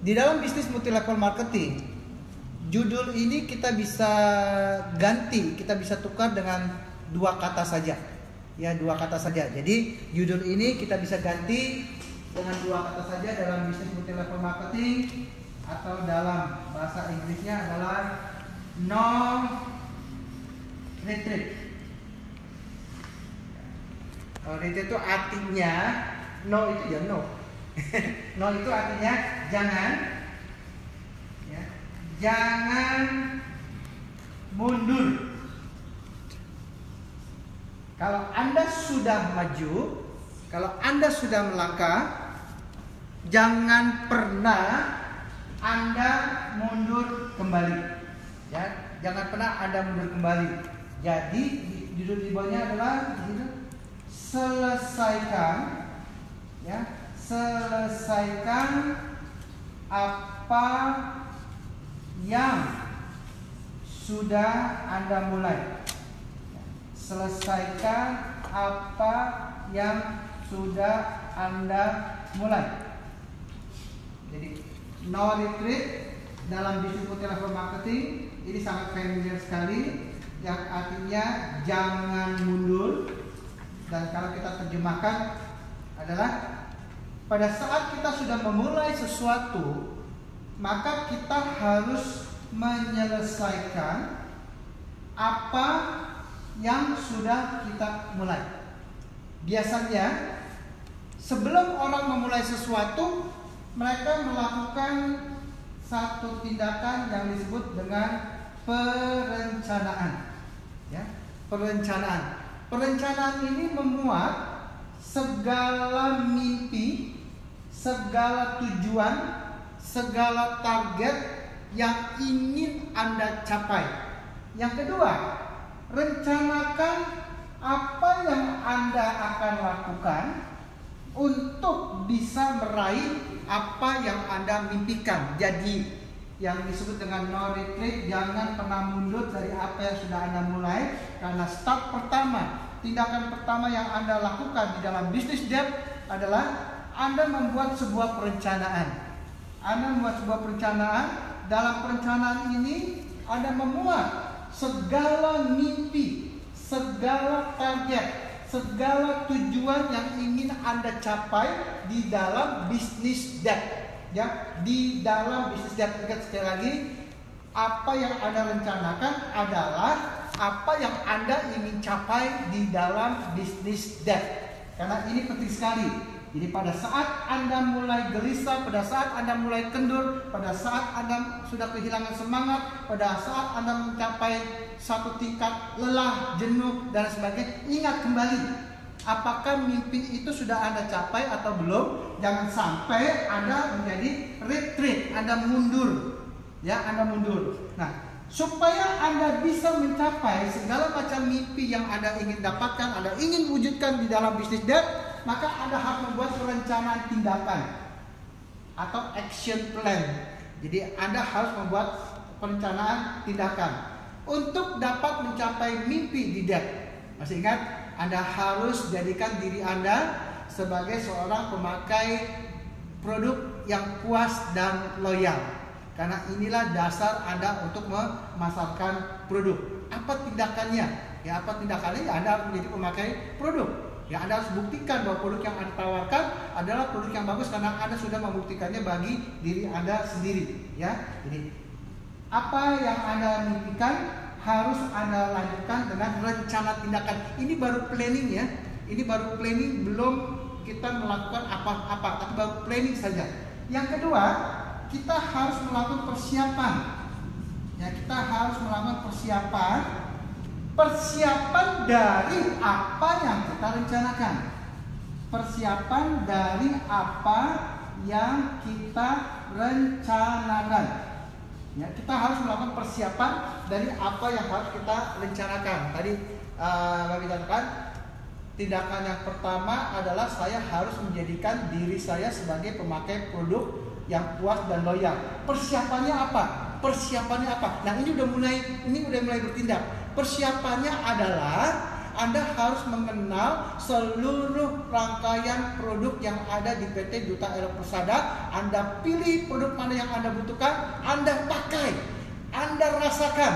Di dalam bisnis multi level marketing, judul ini kita bisa ganti, kita bisa tukar dengan dua kata saja. Ya, dua kata saja. Jadi judul ini kita bisa ganti dengan dua kata saja dalam bisnis multi level marketing, atau dalam bahasa Inggrisnya adalah no retreat. Retreat itu artinya no, itu ya no. No itu artinya jangan, ya, jangan mundur. Kalau Anda sudah maju, kalau Anda sudah melangkah, jangan pernah Anda mundur kembali. Ya, jangan pernah Anda mundur kembali. Jadi judul di bawahnya adalah selesaikan, ya. Selesaikan apa yang sudah Anda mulai. Selesaikan apa yang sudah Anda mulai. Jadi no retreat dalam bisnis multi level marketing ini sangat familiar sekali, yang artinya jangan mundur. Dan kalau kita terjemahkan adalah pada saat kita sudah memulai sesuatu, maka kita harus menyelesaikan apa yang sudah kita mulai. Biasanya sebelum orang memulai sesuatu, mereka melakukan satu tindakan yang disebut dengan perencanaan. Ya, perencanaan. Perencanaan ini memuat segala mimpi, segala tujuan, segala target yang ingin Anda capai. Yang kedua, rencanakan apa yang Anda akan lakukan untuk bisa meraih apa yang Anda mimpikan. Jadi yang disebut dengan no retreat, jangan pernah mundur dari apa yang sudah Anda mulai. Karena start pertama, tindakan pertama yang Anda lakukan di dalam bisnis debt adalah Anda membuat sebuah perencanaan. Anda membuat sebuah perencanaan. Dalam perencanaan ini Anda memuat segala mimpi, segala target, segala tujuan yang ingin Anda capai di dalam bisnis debt. Ya, di dalam bisnis debt. Ingat sekali lagi, apa yang Anda rencanakan adalah apa yang Anda ingin capai di dalam bisnis debt. Karena ini penting sekali. Jadi pada saat Anda mulai gelisah, pada saat Anda mulai kendur, pada saat Anda sudah kehilangan semangat, pada saat Anda mencapai satu tingkat lelah, jenuh, dan sebagainya, ingat kembali, apakah mimpi itu sudah Anda capai atau belum? Jangan sampai Anda menjadi retreat, Anda mundur. Ya, Anda mundur. Nah, supaya Anda bisa mencapai segala macam mimpi yang Anda ingin dapatkan, Anda ingin wujudkan di dalam bisnis debt, maka Anda harus membuat perencanaan tindakan atau action plan. Jadi Anda harus membuat perencanaan tindakan untuk dapat mencapai mimpi di debt. Masih ingat? Anda harus jadikan diri Anda sebagai seorang pemakai produk yang puas dan loyal. Karena inilah dasar Anda untuk memasarkan produk. Apa tindakannya? Ya, apa tindakannya? Ya, Anda harus menjadi pemakai produk. Ya, Anda harus buktikan bahwa produk yang Anda tawarkan adalah produk yang bagus karena Anda sudah membuktikannya bagi diri Anda sendiri. Ya, jadi apa yang Anda mimpikan harus Anda lanjutkan dengan rencana tindakan. Ini baru planning ya. Ini baru planning, belum kita melakukan apa-apa, tapi baru planning saja. Yang kedua, kita harus melakukan persiapan. Ya, kita harus melakukan persiapan. Persiapan dari apa yang kita rencanakan. Persiapan dari apa yang kita rencanakan. Ya, kita harus melakukan persiapan dari apa yang harus kita rencanakan. Tadi Bapak katakan, tindakan yang pertama adalah saya harus menjadikan diri saya sebagai pemakai produk yang puas dan loyal. Persiapannya apa? Persiapannya apa? Nah, ini udah mulai bertindak. Persiapannya adalah Anda harus mengenal seluruh rangkaian produk yang ada di PT Duta Elok Persada. Anda pilih produk mana yang Anda butuhkan, Anda pakai, Anda rasakan.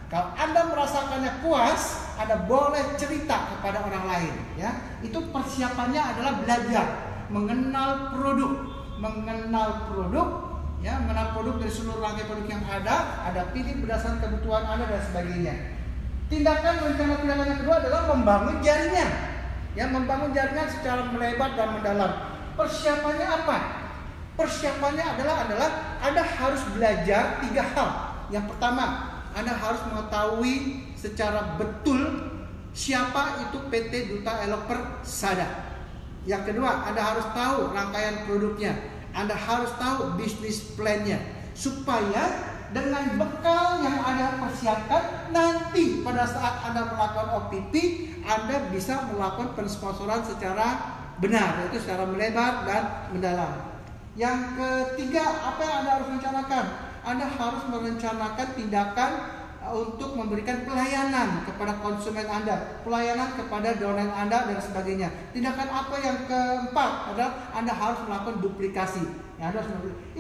Kalau Anda merasakannya puas, Anda boleh cerita kepada orang lain. Ya, itu persiapannya adalah belajar, mengenal produk, ya, mengenal produk dari seluruh rangkaian produk yang ada pilih berdasarkan kebutuhan Anda dan sebagainya. Tindakan rencana tindakan yang kedua adalah membangun jaringan. Ya, membangun jaringan secara melebar dan mendalam. Persiapannya apa? Persiapannya adalah Anda harus belajar 3 hal. Yang pertama, Anda harus mengetahui secara betul siapa itu PT Duta Elok Persada. Yang kedua, Anda harus tahu rangkaian produknya. Anda harus tahu bisnis plan-nya, supaya dengan bekal yang Anda persiapkan, nanti pada saat Anda melakukan OPP, Anda bisa melakukan pensponsoran secara benar, yaitu secara melebar dan mendalam. Yang ketiga, apa yang Anda harus rencanakan? Anda harus merencanakan tindakan untuk memberikan pelayanan kepada konsumen Anda, pelayanan kepada downline Anda dan sebagainya. Tindakan apa yang keempat adalah Anda harus melakukan duplikasi. Ya,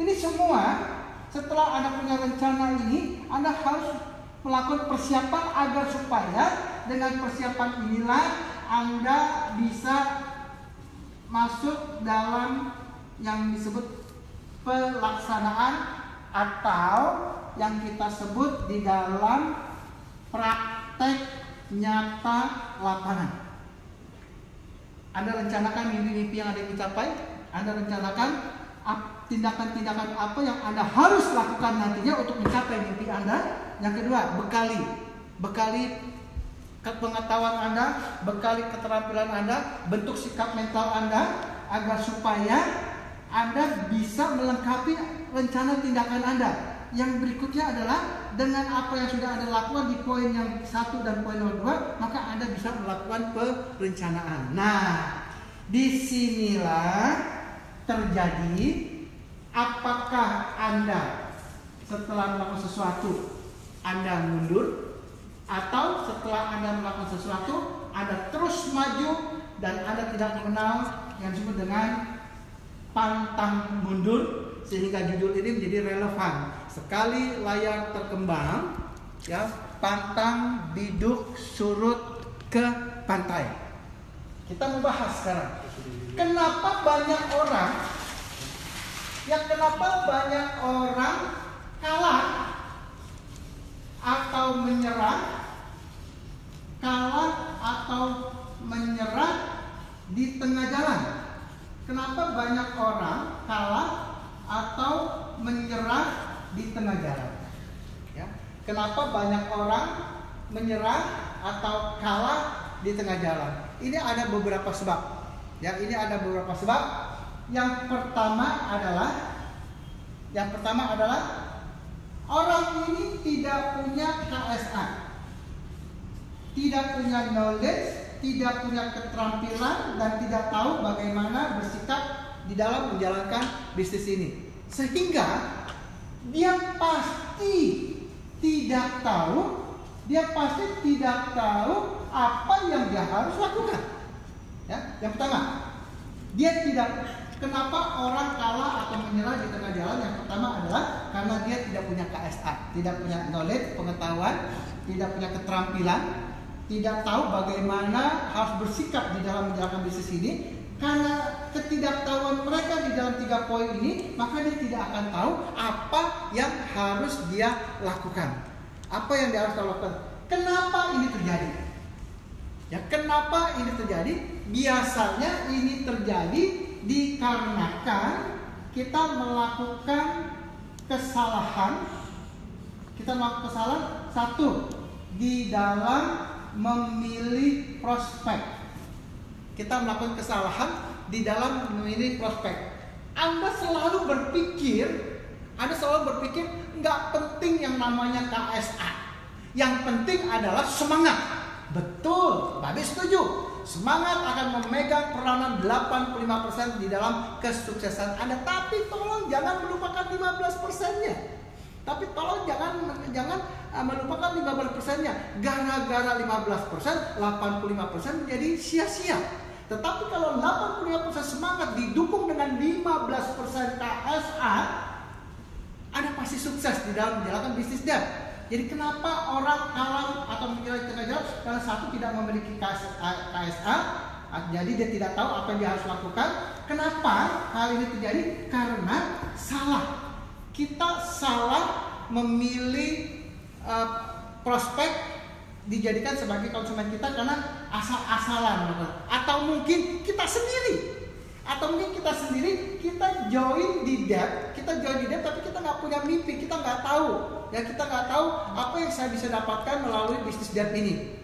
ini semua setelah Anda punya rencana ini, Anda harus melakukan persiapan agar supaya dengan persiapan inilah Anda bisa masuk dalam yang disebut pelaksanaan atau yang kita sebut di dalam praktek nyata lapangan. Anda rencanakan mimpi-mimpi yang ada dicapai, Anda rencanakan tindakan-tindakan apa yang Anda harus lakukan nantinya untuk mencapai mimpi Anda. Yang kedua, bekali pengetahuan Anda, bekali keterampilan Anda, bentuk sikap mental Anda, agar supaya Anda bisa melengkapi rencana tindakan Anda. Yang berikutnya adalah dengan apa yang sudah Anda lakukan di poin yang 1 dan poin nomor 2, maka Anda bisa melakukan perencanaan. Nah, disinilah terjadi apakah Anda setelah melakukan sesuatu Anda mundur, atau setelah Anda melakukan sesuatu Anda terus maju dan Anda tidak mengenal yang disebut dengan pantang mundur, sehingga judul ini menjadi relevan. Sekali layar terkembang, ya, pantang biduk surut ke pantai. Kita membahas sekarang, kenapa banyak orang kalah atau menyerah di tengah jalan. Kenapa banyak orang kalah atau menyerah di tengah jalan? Ya. Kenapa banyak orang menyerah atau kalah di tengah jalan? Ini ada beberapa sebab. Ya, ini ada beberapa sebab. Yang pertama adalah orang ini tidak punya KSA, tidak punya knowledge, tidak punya keterampilan, dan tidak tahu bagaimana bersikap di dalam menjalankan bisnis ini. Sehingga dia pasti tidak tahu apa yang dia harus lakukan. Ya, yang pertama, kenapa orang kalah atau menyerah di tengah jalan? Yang pertama adalah karena dia tidak punya KSA, tidak punya knowledge, pengetahuan, tidak punya keterampilan, tidak tahu bagaimana harus bersikap di dalam menjalankan bisnis ini. Karena ketidaktahuan mereka di dalam 3 poin ini, maka dia tidak akan tahu apa yang harus dia lakukan. Apa yang dia harus lakukan? Kenapa ini terjadi? Ya, kenapa ini terjadi? Biasanya ini terjadi dikarenakan kita melakukan kesalahan. Satu, di dalam memilih prospek. Kita melakukan kesalahan di dalam memilih prospek. Anda selalu berpikir nggak penting yang namanya KSA. Yang penting adalah semangat. Betul, Babe setuju. Semangat akan memegang peranan 85% di dalam kesuksesan Anda. Tapi tolong jangan melupakan 15%-nya. Tapi tolong jangan melupakan 15%-nya. Gara-gara 15%, 85% menjadi sia-sia. Tetapi kalau 85% semangat didukung dengan 15% KSA, Anda pasti sukses di dalam menjalankan bisnis dia. Jadi kenapa orang awam atau menjalani tengah jalan, karena satu tidak memiliki KSA, jadi dia tidak tahu apa yang dia harus lakukan. Kenapa hal ini terjadi? Karena salah. Kita salah memilih prospek dijadikan sebagai konsumen kita karena asal-asalan, atau mungkin kita sendiri, kita join di debt, tapi kita nggak punya mimpi, kita nggak tahu apa yang saya bisa dapatkan melalui bisnis debt ini.